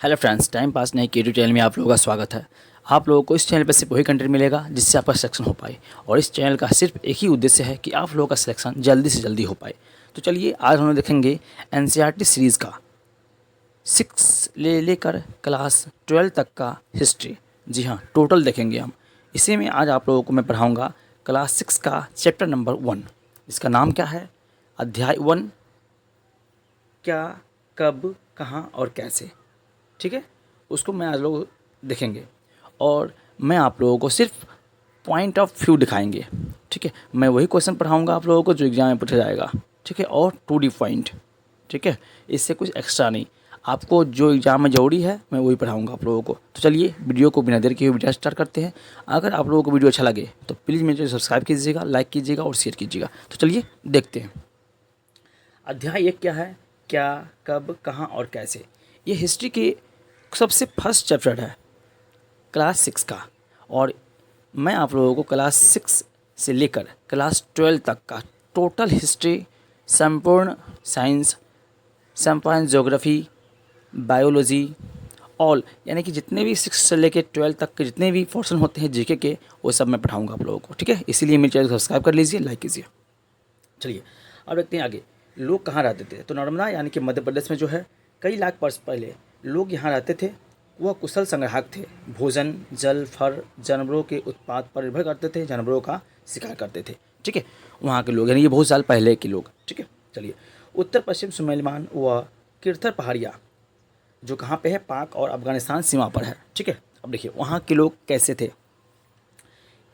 Hello friends, time pass नहीं YouTube channel में आप लोगों का स्वागत है। आप लोगों को इस चैनल पर सिर्फ वही कंटेंट मिलेगा जिससे आपका सिलेक्शन हो पाए, और इस चैनल का सिर्फ एक ही उद्देश्य है कि आप लोगों का सिलेक्शन जल्दी से जल्दी हो पाए। तो चलिए आज हम लोग देखेंगे एनसीईआरटी सीरीज़ का 6 लेकर क्लास 12 तक का हिस्ट्री। जी हाँ, टोटल देखेंगे हम। इसी में आज आप लोगों को मैं पढ़ाऊँगा क्लास 6 का चैप्टर नंबर 1। इसका नाम क्या है? अध्याय 1, क्या, कब, कहाँ और कैसे। ठीक है, उसको मैं आज लोग देखेंगे, और मैं आप लोगों को सिर्फ पॉइंट ऑफ व्यू दिखाएंगे। ठीक है, मैं वही क्वेश्चन पढ़ाऊंगा आप लोगों को जो एग्जाम में पूछा जाएगा। ठीक है, और 2D पॉइंट। ठीक है, इससे कुछ एक्स्ट्रा नहीं, आपको जो एग्जाम में जरूरी है मैं वही पढ़ाऊंगा आप लोगों को। तो चलिए वीडियो को बिना देर के वीडियो स्टार्ट करते हैं। अगर आप लोगों को वीडियो अच्छा लगे तो प्लीज़ मेरे सब्सक्राइब कीजिएगा, लाइक कीजिएगा और शेयर कीजिएगा। तो चलिए देखते हैं। अध्याय 1 क्या है? क्या, कब, कहाँ और कैसे। ये हिस्ट्री के सबसे फर्स्ट चैप्टर है क्लास 6 का, और मैं आप लोगों को क्लास 6 से लेकर क्लास 12 तक का टोटल हिस्ट्री, संपूर्ण साइंस, संपूर्ण ज्योग्राफी, बायोलॉजी, ऑल, यानी कि जितने भी 6 से लेकर 12 तक के जितने भी पोर्शन होते हैं जीके के, वो सब मैं पढ़ाऊँगा आप लोगों को। ठीक है, इसीलिए मेरे चैनल को सब्सक्राइब कर लीजिए, लाइक कीजिए। चलिए अब देखते हैं आगे। लोग कहाँ रहते थे? तो नर्मदा यानी कि मध्य प्रदेश में जो है, कई लाख वर्ष पहले लोग यहाँ रहते थे। वह कुशल संग्राहक थे। भोजन, जल, फल, जानवरों के उत्पाद पर निर्भर करते थे, जानवरों का शिकार करते थे। ठीक है, वहाँ के लोग, यानी ये बहुत साल पहले के लोग। ठीक है, चलिए। उत्तर पश्चिम सुमेलमान व किरथर पहाड़ियाँ जो कहाँ पे है, पाक और अफगानिस्तान सीमा पर है। ठीक है, अब देखिए वहाँ के लोग कैसे थे।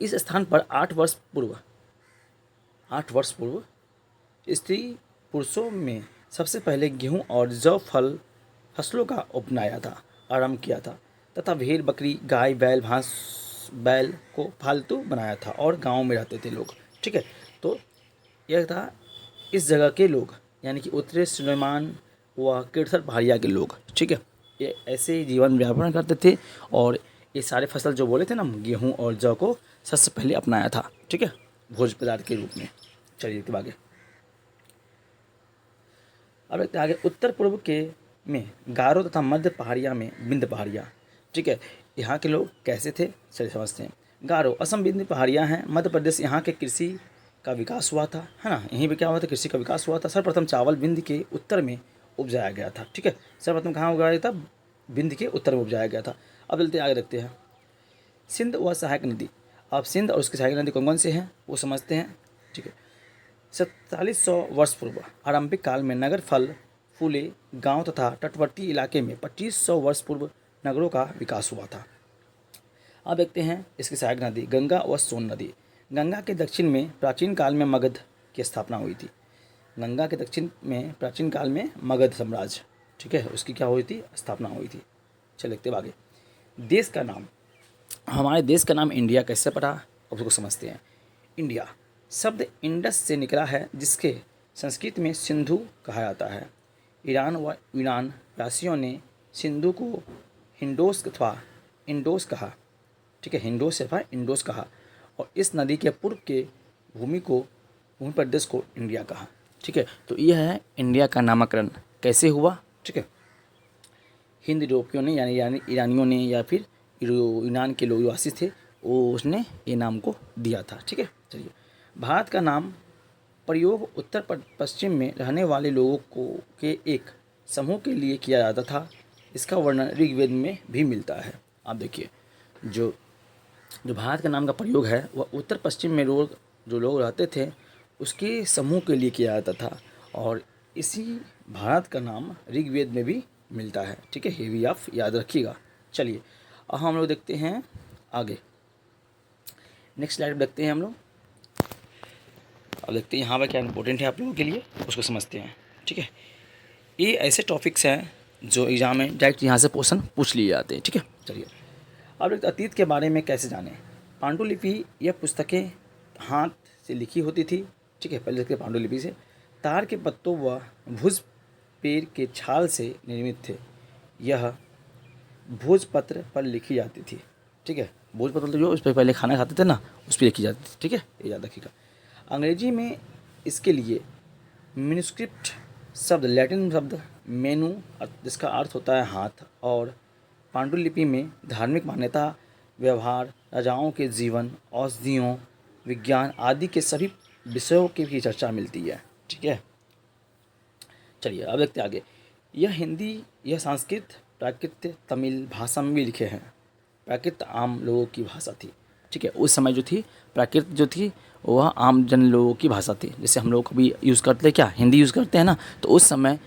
इस स्थान पर 8 वर्ष पूर्व स्त्री पुरुषों में सबसे पहले गेहूं और जौ फसलों का अपनाया था, आरंभ किया था, तथा भेड़, बकरी, गाय, बैल को पालतू बनाया था, और गांव में रहते थे लोग। ठीक है, तो यह था इस जगह के लोग, यानी कि उत्तरी सुलेमान व किरथर पहाड़िया के लोग। ठीक है, ये ऐसे ही जीवन यापन करते थे, और ये सारे फसल जो बोले थे ना, गेहूँ और जौ को सबसे पहले अपनाया था। ठीक है, भोज पदार्थ के रूप में। चलिए आगे। अब देखते हैं आगे। उत्तर पूर्व के में गारो तथा मध्य पहाड़िया में विंध्य पहाड़ियाँ। ठीक है, यहाँ के लोग कैसे थे चलिए समझते हैं। गारो असम विंध्य पहाड़ियाँ हैं, मध्य प्रदेश। यहाँ के कृषि का विकास हुआ था, है ना। यहीं पे क्या हुआ था? कृषि का विकास हुआ था। सर्वप्रथम चावल विंध्य के उत्तर में उपजाया गया था। ठीक है, सर्वप्रथम कहाँ उगाया था? विंध्य के उत्तर में उपजाया गया था। अब चलते आगे देखते हैं। सिंध व सहायक नदी। अब सिंध और उसकी सहायक नदी कौन कौन से हैं वो समझते हैं। ठीक है, 4700 वर्ष पूर्व आरंभिक काल में नगर फूले गांव तथा तटवर्ती इलाके में 2500 वर्ष पूर्व नगरों का विकास हुआ था। अब देखते हैं इसकी सहायक नदी गंगा व सोन नदी। गंगा के दक्षिण में प्राचीन काल में मगध की स्थापना हुई थी। गंगा के दक्षिण में प्राचीन काल में मगध साम्राज्य, ठीक है, उसकी क्या हुई थी? स्थापना हुई थी। चलिए देखते आगे। देश का नाम। हमारे देश का नाम इंडिया कैसे पड़ा, अब उसको समझते हैं। इंडिया शब्द इंडस से निकला है, जिसके संस्कृत में सिंधु कहा जाता है। ईरान व यूनान वासियों ने सिंधु को हिंडोस अथवा इंडोस कहा। ठीक है, हिंडोस अथवा इंडोस कहा, और इस नदी के पूर्व के भूमि प्रदेश को इंडिया कहा। ठीक है, तो यह है इंडिया का नामकरण कैसे हुआ। ठीक है, हिंद यूरोपियों ने, यानी ईरानियों ने, या फिर यूनान के लोग वासी थे, वो उसने ये नाम को दिया था। ठीक है, चलिए। भारत का नाम प्रयोग उत्तर पश्चिम में रहने वाले लोगों को के एक समूह के लिए किया जाता था। इसका वर्णन ऋग्वेद में भी मिलता है। आप देखिए, जो जो भारत का नाम का प्रयोग है वह उत्तर पश्चिम में जो लोग रहते थे उसके समूह के लिए किया जाता था, और इसी भारत का नाम ऋग्वेद में भी मिलता है। ठीक है, ये भी आप याद रखिएगा। चलिए अब हम लोग देखते हैं आगे। नेक्स्ट स्लाइड देखते हैं हम लोग। अब देखते हैं यहाँ पर क्या इंपॉर्टेंट है आप लोगों के लिए, उसको समझते हैं। ठीक है, ये ऐसे टॉपिक्स हैं जो एग्जाम में डायरेक्ट यहाँ से क्वेश्चन पूछ लिए जाते हैं। ठीक है, चलिए अब देखते अतीत के बारे में कैसे जानें। पांडुलिपि, यह पुस्तकें हाथ से लिखी होती थी। ठीक है, पहले देखते पांडुलिपि से। तार के पत्तों व भुज पेड़ के छाल से निर्मित थे। यह भोजपत्र पर लिखी जाती थी। ठीक है, भोजपत्र तो जो उस पर पहले खाना खाते थे ना, उस पर लिखी जाती थी। ठीक है, ये याद रखिएगा। अंग्रेजी में इसके लिए मैन्युस्क्रिप्ट शब्द लैटिन शब्द मेनू जिसका अर्थ होता है हाथ, और पांडुलिपि में धार्मिक मान्यता, व्यवहार, राजाओं के जीवन, औषधियों, विज्ञान आदि के सभी विषयों की भी चर्चा मिलती है। ठीक है, चलिए अब देखते हैं आगे। यह हिंदी, यह संस्कृत, प्राकृत, तमिल भाषा में भी लिखे हैं। प्राकृत आम लोगों की भाषा थी। ठीक है, उस समय जो थी प्राकृत जो थी वह आम जन लोगों की भाषा थी। जैसे हम लोग कभी यूज़ करते हैं क्या, हिंदी यूज़ करते हैं ना, तो उस समय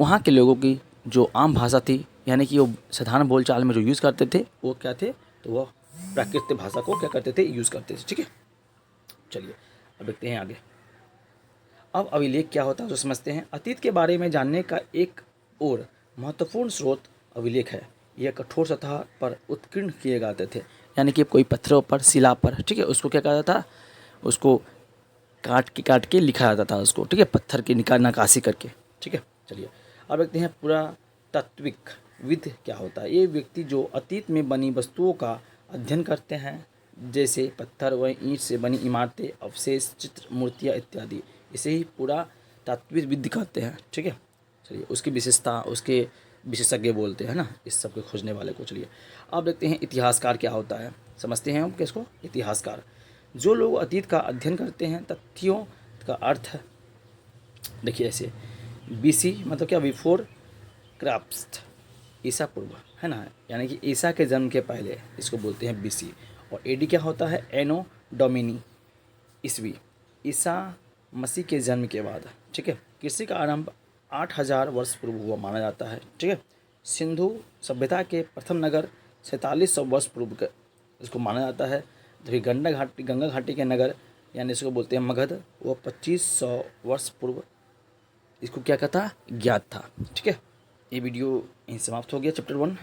वहाँ के लोगों की जो आम भाषा थी, यानी कि वो साधारण बोलचाल में जो यूज़ करते थे वो क्या थे, तो वह प्राकृत भाषा को क्या करते थे, यूज़ करते थे। ठीक है, चलिए अब देखते हैं आगे। अब अभिलेख क्या होता है तो समझते हैं। अतीत के बारे में जानने का एक और महत्वपूर्ण स्रोत अभिलेख है। यह कठोर सतह पर उत्कीर्ण किए जाते थे, यानी कि कोई पत्थरों पर, शिला पर, ठीक है, उसको क्या कहा जाता था, उसको काट के लिखा जाता था उसको। ठीक है, पत्थर की नक्काशी करके। ठीक है, चलिए अब देखते हैं पुरातात्विक विद क्या होता है। ये व्यक्ति जो अतीत में बनी वस्तुओं का अध्ययन करते हैं, जैसे पत्थर व ईंट से बनी इमारतें, अवशेष, चित्र, मूर्तियाँ इत्यादि, इसे ही पुरातात्विक विद कहते हैं। ठीक है, चलिए उसकी विशेषता, उसके विशेषज्ञ बोलते हैं ना इस सब के खोजने वाले को। चलिए अब देखते हैं इतिहासकार क्या होता है, समझते हैं हम किसको, इतिहासकार। जो लोग अतीत का अध्ययन करते हैं, तथ्यों का अर्थ देखिए ऐसे, बीसी मतलब क्या, बिफोर क्राइस्ट, ईसा पूर्व, है ना, यानी कि ईसा के जन्म के पहले, इसको बोलते हैं बीसी। और एडी क्या होता है, एनो डोमिनी, ईस्वी, ईसा मसीह के जन्म के बाद। ठीक है, कृषि का आरंभ 8000 वर्ष पूर्व हुआ माना जाता है। ठीक है, सिंधु सभ्यता के प्रथम नगर 4700 वर्ष पूर्व का इसको माना जाता है। जबकि गंगा घाटी के नगर, यानी इसको बोलते हैं मगध, वो 2500 वर्ष पूर्व इसको क्या कहता, ज्ञात था। ठीक है, ये वीडियो यहीं समाप्त हो गया चैप्टर 1।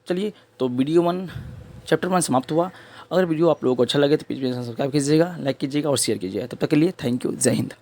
चलिए तो चैप्टर 1 समाप्त हुआ। अगर वीडियो आप लोगों को अच्छा लगे तो प्लीज़ सब्सक्राइब कीजिएगा, लाइक कीजिएगा और शेयर कीजिएगा। तब तक के लिए थैंक यू, जय हिंद।